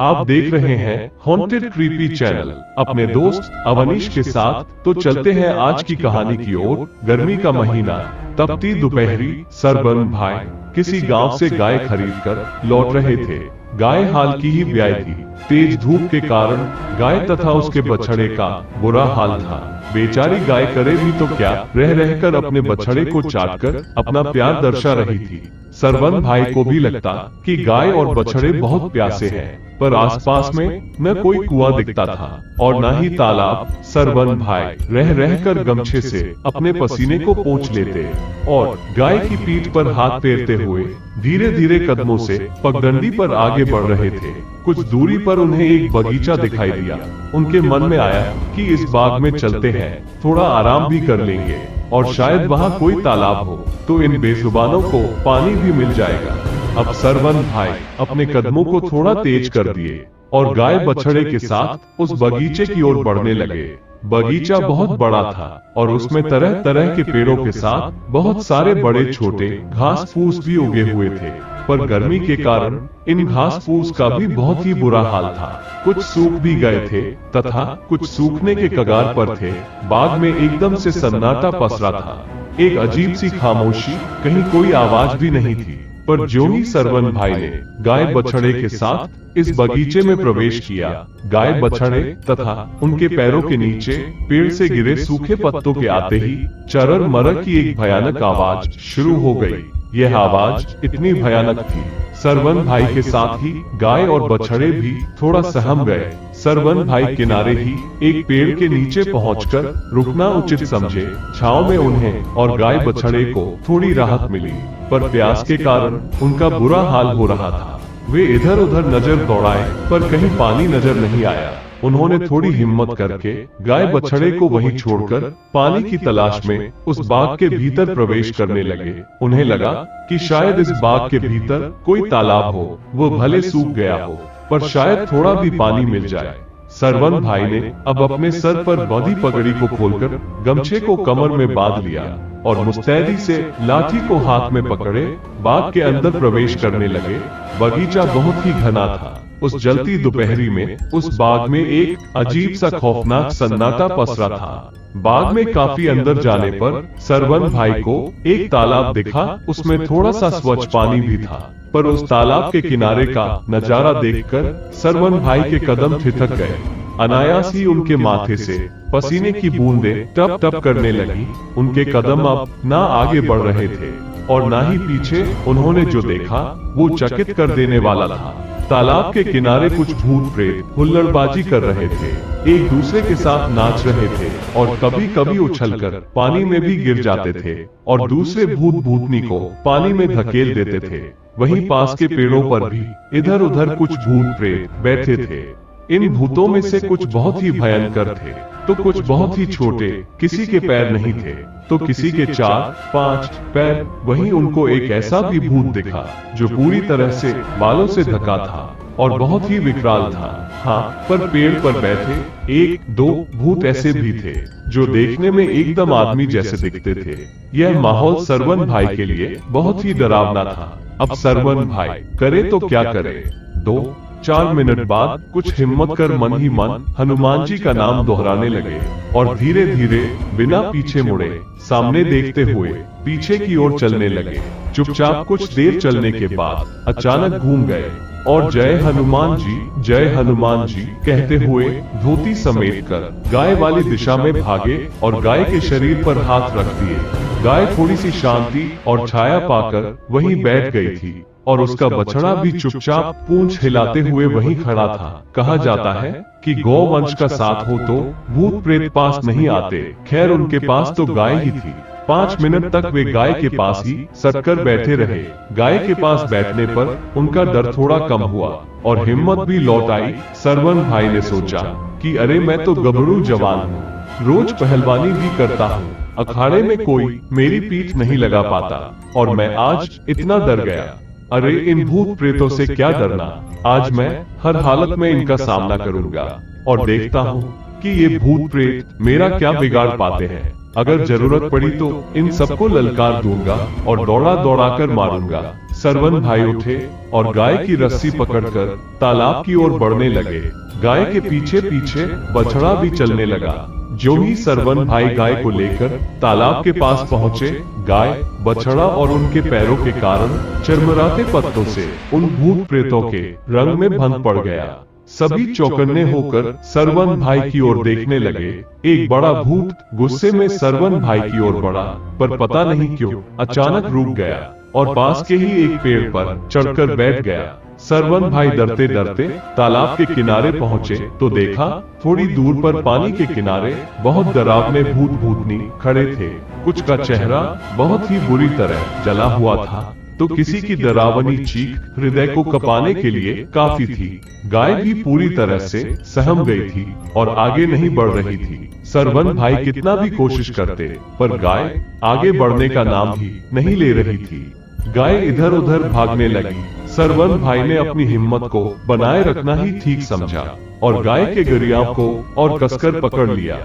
आप देख रहे हैं हॉन्टेड क्रीपी चैनल अपने दोस्त अवनीश के साथ। तो चलते हैं आज की कहानी की ओर। गर्मी का महीना, तपती दोपहरी। सरबन भाई किसी गांव से गाय खरीदकर लौट रहे थे। गाय हाल की ही ब्याई थी। तेज धूप के कारण गाय तथा उसके बछड़े का बुरा हाल था। बेचारी गाय करे भी तो क्या, रह रहकर अपने बछड़े को चाटकर अपना प्यार दर्शा रही थी। सरवन भाई को भी लगता कि गाय और बछड़े बहुत प्यासे हैं, पर आसपास में न कोई कुआं दिखता था और न ही तालाब। सरवन भाई रह रहकर गमछे से अपने पसीने को पोंछ लेते और गाय की पीठ पर हाथ फेरते हुए धीरे धीरे कदमों से पगडंडी पर आगे बढ़ रहे थे। कुछ दूरी पर उन्हें एक बगीचा दिखाई दिया। उनके मन में आया कि इस बाग में चलते हैं, थोड़ा आराम भी कर लेंगे और शायद वहाँ कोई तालाब हो तो इन बेजुबानों को पानी भी मिल जाएगा। अब सरवन भाई अपने कदमों को थोड़ा तेज कर दिए और गाय बछड़े के साथ उस बगीचे की ओर बढ़ने लगे। बगीचा बहुत बड़ा था और उसमें तरह तरह के पेड़ों के साथ बहुत सारे बड़े छोटे घास फूस भी उगे हुए थे, पर गर्मी के कारण इन घास फूस का भी बहुत ही बुरा हाल था। कुछ सूख भी गए थे तथा कुछ सूखने के कगार पर थे। बाग में एकदम से सन्नाटा पसरा था। एक अजीब सी खामोशी, कहीं कोई आवाज भी नहीं थी। पर ज्यों ही सरवन भाई ने गाय बछड़े के साथ इस बगीचे में प्रवेश किया, गाय बछड़े तथा उनके पैरों के नीचे पेड़ से गिरे सूखे पत्तों के आते ही चरर मरर की एक भयानक आवाज शुरू हो गई। यह आवाज इतनी भयानक थी, सरवन भाई के साथ ही गाय और बछड़े भी थोड़ा सहम गए। सरवन भाई किनारे ही एक पेड़ के नीचे पहुंचकर रुकना उचित समझे। छांव में उन्हें और गाय बछड़े को थोड़ी राहत मिली, पर प्यास के कारण उनका बुरा हाल हो रहा था। वे इधर उधर नजर दौड़ाए पर कहीं पानी नजर नहीं आया। उन्होंने थोड़ी हिम्मत करके गाय बछड़े को वहीं छोड़कर पानी की तलाश में उस बाग के भीतर प्रवेश करने लगे। उन्हें लगा कि शायद इस बाग के भीतर कोई तालाब हो, वो भले सूख गया हो पर शायद थोड़ा भी पानी मिल जाए। सरवन भाई ने अब अपने सर पर बंधी पगड़ी को खोलकर गमछे को कमर में बांध लिया और मुस्तैदी से लाठी को हाथ में पकड़े बाग के अंदर प्रवेश करने लगे। बगीचा बहुत ही घना था। उस जलती दोपहरी में उस बाग में एक अजीब सा खौफनाक सन्नाटा पसरा था। बाग में काफी अंदर जाने पर सरवन भाई को एक तालाब दिखा। उसमें थोड़ा सा स्वच्छ पानी भी था, पर उस तालाब के किनारे का नजारा देखकर सरवन भाई के कदम ठिठक गए। अनायास ही उनके माथे से पसीने की बूंदें टप टप करने लगी। उनके कदम अब ना आगे बढ़ रहे थे और ना ही पीछे। उन्होंने जो देखा वो चकित कर देने वाला था। तालाब के किनारे कुछ भूत प्रेत हुल्लड़बाजी कर रहे थे, एक दूसरे के साथ नाच रहे थे और कभी कभी उछलकर पानी में भी गिर जाते थे और दूसरे भूत भूतनी को पानी में धकेल देते थे। वहीं पास के पेड़ों पर भी इधर उधर कुछ भूत प्रेत बैठे थे। इन भूतों में से कुछ बहुत ही भयंकर थे तो कुछ बहुत ही छोटे। किसी के पैर नहीं थे तो किसी के 4-5 पैर। वहीं उनको एक ऐसा भी भूत दिखा जो पूरी तरह से बालों से ढका था और बहुत ही विकराल था। हाँ, पर पेड़ पर बैठे 1-2 भूत ऐसे भी थे जो देखने में एकदम आदमी जैसे दिखते थे। यह माहौल सरवन भाई के लिए बहुत ही डरावना था। अब सरवन भाई करे तो क्या करे। 2-4 मिनट बाद कुछ हिम्मत कर मन ही मन हनुमान जी का नाम दोहराने लगे और धीरे धीरे बिना पीछे मुड़े सामने देखते हुए पीछे की ओर चलने लगे। चुपचाप कुछ देर चलने के बाद अचानक घूम गए और जय हनुमान जी कहते हुए धोती समेट कर गाय वाली दिशा में भागे और गाय के शरीर पर हाथ रख दिए। गाय थोड़ी सी शांति और छाया पाकर वहीं बैठ गई थी और उसका बछड़ा भी चुपचाप पूंछ हिलाते हुए वहीं खड़ा था। कहा जाता है कि गौवंश का साथ हो तो भूत प्रेत पास नहीं आते। खैर उनके पास तो गाय ही थी। 5 मिनट तक वे गाय के पास ही सटकर बैठे रहे। गाय के पास बैठने पर उनका डर थोड़ा कम हुआ और हिम्मत भी लौट आई। सरवन भाई ने सोचा कि अरे मैं तो गबरू जवान हूँ, रोज पहलवानी भी करता हूँ, अखाड़े में कोई मेरी पीठ नहीं लगा पाता और मैं आज इतना डर गया। अरे इन भूत प्रेतों से क्या डरना, आज मैं हर हालत में इनका सामना करूंगा और देखता हूँ कि ये भूत प्रेत मेरा क्या बिगाड़ पाते हैं। अगर जरूरत पड़ी तो इन सबको ललकार दूंगा और दौड़ा दौड़ा कर मारूंगा। सरवन भाई उठे और गाय की रस्सी पकड़कर तालाब की ओर बढ़ने लगे। गाय के पीछे पीछे बछड़ा भी चलने लगा। जो ही सरवन भाई गाय को लेकर तालाब के पास पहुंचे, गाय, बछड़ा और उनके पैरों के कारण चरमराते पत्तों से उन भूत प्रेतों के रंग में भंग पड़ गया। सभी चौकन्ने होकर सरवन भाई की ओर देखने लगे। एक बड़ा भूत गुस्से में सरवन भाई की ओर बढ़ा, पर पता नहीं क्यों अचानक रुक गया और पास के ही एक पेड़ पर चढ़कर बैठ गया। सरवन भाई डरते डरते तालाब के किनारे पहुंचे तो देखा थोड़ी दूर पर पानी के किनारे बहुत डरावने भूत भूतनी खड़े थे। कुछ का चेहरा बहुत ही बुरी तरह जला हुआ था, तो किसी की डरावनी चीख हृदय को कपाने के लिए काफी थी। गाय भी पूरी तरह से सहम गई थी और आगे नहीं बढ़ रही थी। सरवन भाई कितना भी कोशिश करते, पर गाय आगे बढ़ने का नाम ही नहीं ले रही थी। गाय इधर उधर भागने लगी। सरवन भाई ने अपनी हिम्मत को बनाए रखना ही ठीक समझा और गाय के गरियाब को और कसकर पकड़ लिया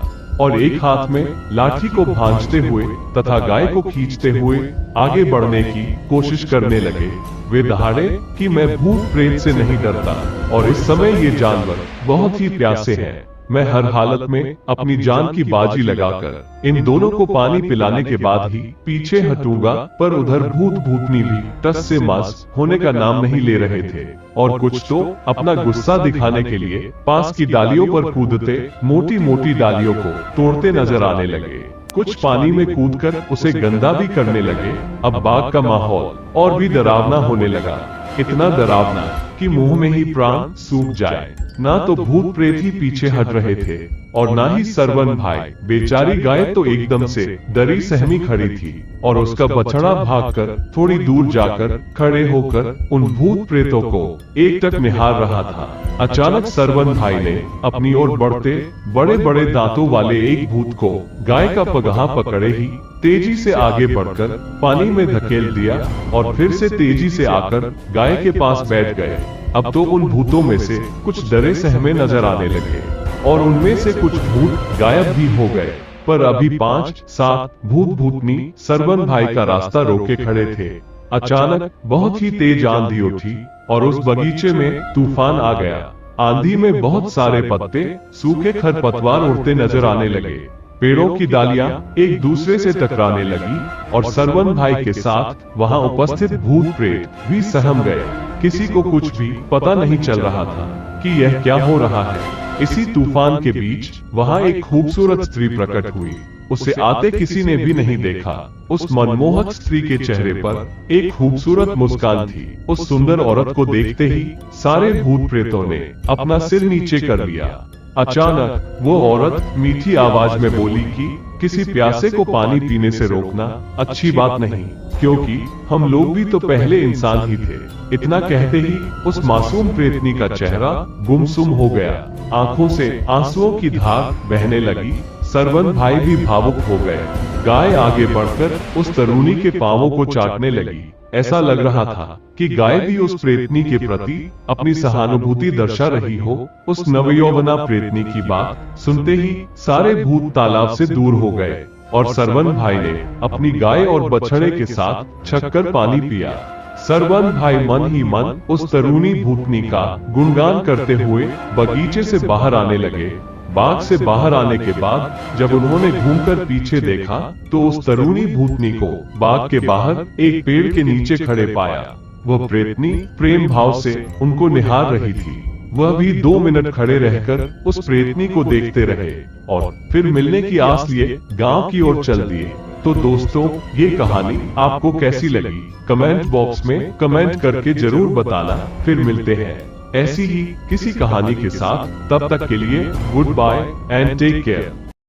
और एक हाथ में लाठी को भांजते हुए तथा गाय को खींचते हुए आगे बढ़ने की कोशिश करने लगे। वे दहाड़े कि मैं भूत प्रेत से नहीं डरता और इस समय ये जानवर बहुत ही प्यासे हैं। मैं हर हालत में अपनी जान की बाजी लगाकर इन दोनों को पानी पिलाने के बाद ही पीछे हटूंगा। पर उधर भूत भूतनी भी टस से मास होने का नाम नहीं ले रहे थे और कुछ तो अपना गुस्सा दिखाने के लिए पास की डालियों पर कूदते मोटी मोटी डालियों को तोड़ते नजर आने लगे। कुछ पानी में कूदकर उसे गंदा भी करने लगे। अब बाग का माहौल और भी डरावना होने लगा, इतना डरावना कि मुंह में ही प्राण सूख जाए। ना तो भूत प्रेत ही पीछे हट रहे थे और ना ही सरवन भाई। बेचारी गाय तो एकदम से डरी सहमी खड़ी थी और उसका बछड़ा भागकर थोड़ी दूर जाकर खड़े होकर उन भूत प्रेतों को एकटक निहार रहा था। अचानक सरवन भाई ने अपनी ओर बढ़ते बड़े बड़े दांतों वाले एक भूत को गाय का पगहा पकड़े ही तेजी से आगे बढ़कर पानी में धकेल दिया और फिर से तेजी से आकर गाय के पास बैठ गए। अब तो उन भूतों में से कुछ डरे सहमे नजर आने लगे और उनमें से कुछ भूत गायब भी हो गए। पर अभी 5-7 भूत भूतनी सरवन भाई का रास्ता रोके खड़े थे। अचानक बहुत ही तेज आंधी उठी और उस बगीचे में तूफान आ गया। आंधी में बहुत सारे पत्ते, सूखे खरपतवार उड़ते नजर आने लगे। पेड़ों की डालियां एक दूसरे से टकराने लगी और सरवन भाई के साथ वहां उपस्थित भूत प्रेत भी सहम गए। किसी को कुछ भी पता नहीं चल रहा था कि यह क्या हो रहा है। इसी तूफान के बीच वहां एक खूबसूरत स्त्री प्रकट हुई। उसे आते किसी ने भी नहीं देखा। उस मनमोहक स्त्री के चेहरे पर एक खूबसूरत मुस्कान थी। उस सुंदर औरत को देखते ही सारे भूत प्रेतों ने अपना सिर नीचे कर लिया। अचानक वो औरत मीठी आवाज में बोली कि किसी प्यासे को पानी पीने से रोकना अच्छी बात नहीं, क्योंकि हम लोग भी तो पहले इंसान ही थे। इतना कहते ही उस मासूम प्रेतनी का चेहरा गुमसुम हो गया। आंखों से आंसुओं की धार बहने लगी। सरवन भाई भी भावुक हो गए। गाय आगे बढ़कर उस तरुणी के पांवों को चाटने लगी। ऐसा लग रहा था कि गाय भी उस प्रेतनी के प्रति अपनी सहानुभूति दर्शा रही हो। उस नवयौवना प्रेतनी की बात सुनते ही सारे भूत तालाब से दूर हो गए और सरवन भाई ने अपनी गाय और बछड़े के साथ छककर पानी पिया। सरवन भाई मन ही मन उस तरुणी भूतनी का गुणगान करते हुए बगीचे से बाहर आने लगे। बाग से बाहर आने के बाद जब उन्होंने घूमकर पीछे देखा तो उस तरुणी भूतनी को बाग के बाहर एक पेड़ के नीचे खड़े पाया। वह प्रेतनी प्रेम भाव से उनको निहार रही थी। वह भी 2 मिनट खड़े रहकर उस प्रेतनी को देखते रहे और फिर मिलने की आस लिए गांव की ओर चल दिए। तो दोस्तों, ये कहानी आपको कैसी लगी कमेंट बॉक्स में कमेंट करके जरूर बताना। फिर मिलते हैं ऐसी ही किसी कहानी के साथ। तब तक के लिए good bye and take care.